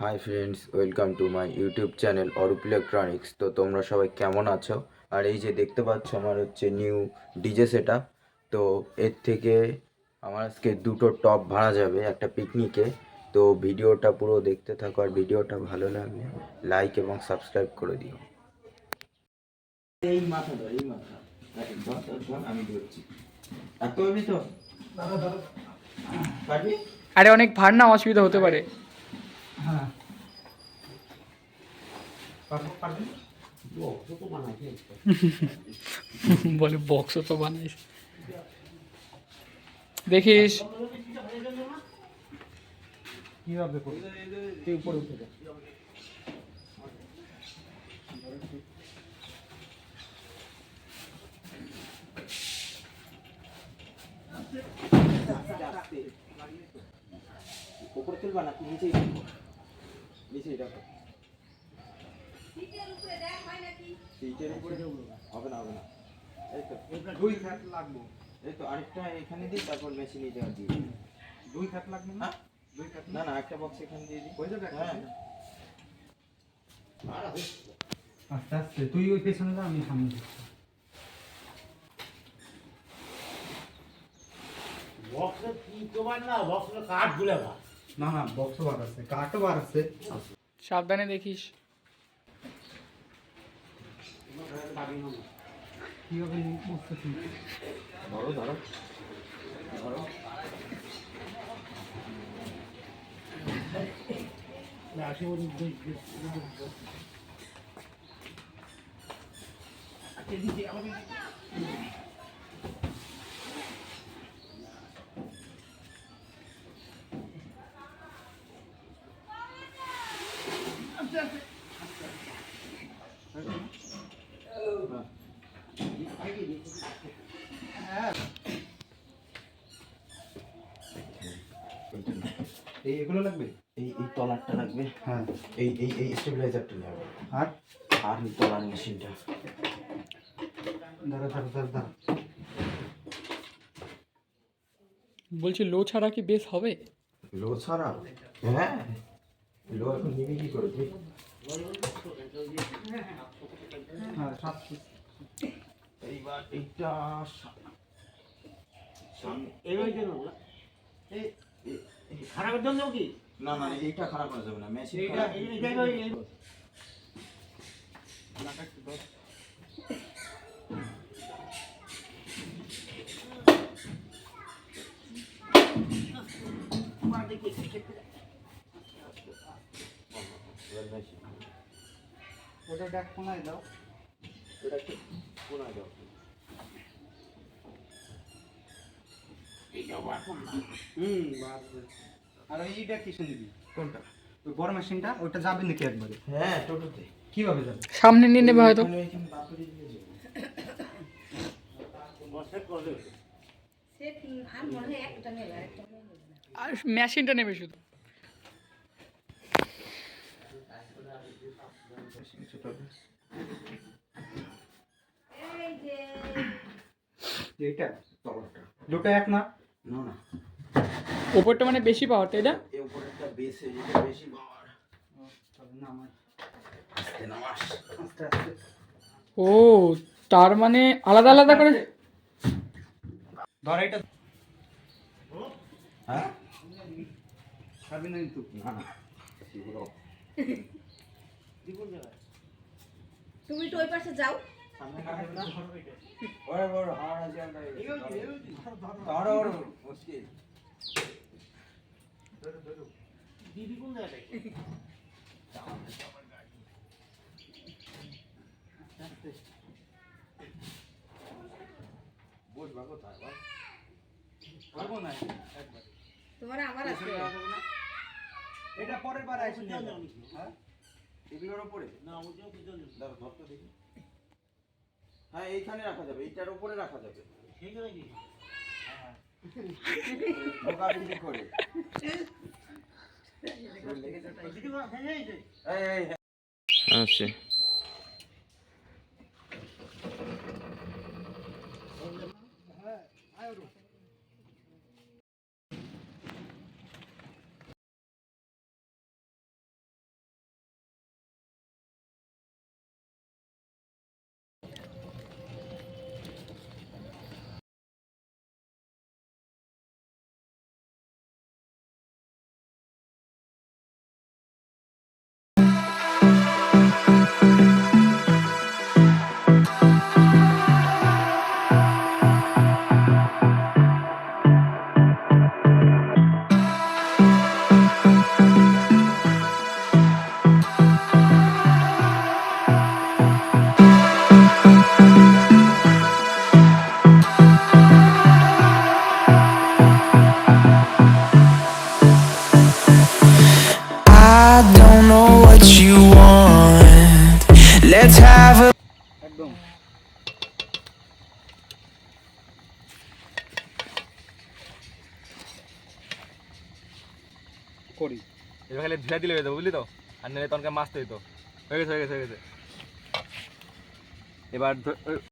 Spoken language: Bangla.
Hi friends, welcome to my YouTube channel Arup electronics. তো তোমরা সবাই কেমন আছো? আর এই যে দেখতে পাচ্ছ আমার হচ্ছে নিউ ডিজে সেটআপ। তো এর থেকে আমার আজকে দুটো টপ ভাড়া যাবে একটা পিকনিকে। তো ভিডিওটা পুরো দেখতে থাকো, আর ভিডিওটা ভালো লাগলে লাইক এবং সাবস্ক্রাইব করে দিও। এই মাথা ধর, এই মাথা আমি ধরছি। আর তুই তো পারবি? আরে অনেক ভার না, অসুবিধা হতে পারে। হ্যাঁ, বলে বক্সও তো বানাইস, দেখিস। কিভাবে করবি? তুই উপরে উঠে যা। উপরে তুলবা না, নিচেই নিচেই রাখো। সিটের উপরে হবে না, হবে না। এই তো দুই খাট লাগবে। এই তো আরেকটা এখানে দিই, তারপর মেশিন এটা দিয়ে দিই। দুই খাট লাগবে না? হ্যাঁ, দুই খাট না না, একটা বক্স এখানে দিয়ে দিই। হয়ে যাবে একটা? হ্যাঁ, আস্তে আস্তে তুই ওই পেছনে যা, আমি সামনে যাচ্ছি। না না, বক্সও বার আছে, কাঠও বার আছে। সাবধানে দেখিস। কিভাবে বুঝতেছি? ধরো ধরো ধরো। এগুলো লাগবে? এই এই তলারটা লাগবে। হ্যাঁ। এই স্টেবিলাইজারটা নেবে। আর আর এই তলার মেশিনটা। দাঁড়া দাঁড়া দাঁড়া দাঁড়া। বলছি লো ছাড়া কি বেশ হবে? লো ছাড়া? হ্যাঁ, লো এখন নিবি কি করে তুই? হ্যাঁ, 7 এইবার এইটা সামনে খারাপের জন্য কি না না, এইটা খারাপ করা যাবে না, মেশিন এইটা এইটাই ওটা ডাক কোনায় দাও। এটা একটু কোনায় দাও। বাস। আর এইটা কি শুনবি? কোনটা? ওই বড় মেশিনটা, ওইটা যাবে নাকি একবারে? হ্যাঁ, টোটোতে। কিভাবে যাবে? সামনে নিয়ে নেবে হয়তো। এখানে বাপরে দিয়ে যাবে। আর মেশিনটা নেবে শুধু। এইটা তলাটা। দুটো এক না? না না, ওপরটা মানে বেশি পাওয়ার, তাই না? এই উপরেরটা বেশি, এটা বেশি পাওয়ার। তবে না আমার। আস্তে নামাস। আস্তে আস্তে। ও, তার মানে আলাদা আলাদা করে। ধর এটা। হ্যাঁ, ছাড়বি না কিন্তু। না না, সেগুলো তুমি তো ওই পাশে যাও। সামনে কাটবে না। ওরে বড় হাওড়া জায়গা ধরো ধরো মুশকিল। দিদি কোন জায়গায় বুঝবা কোথায় বল? পারবো না একবার। তোমার আমার আছে। এটা পরের বার আইসি নিয়ে যাও। হ্যাঁ, এগুলোর উপরে না ওইটাও কি জন্য দাঁড়া, ধরতে দেখি। হ্যাঁ, এইখানে রাখা যাবে, এইটার উপরে রাখা যাবে। ঠিক আছে কি ঢোকা দিদি করে। দিদি কোন হ্যাঁ এই এই আচ্ছা। don't know what you want. Let's have a একদম করি এবার খালি ধুয়ে দিলে হয়ে যাবে বুঝলি তো আর নিলে তনকে মাছতে হইতো হয়ে গেছে এবার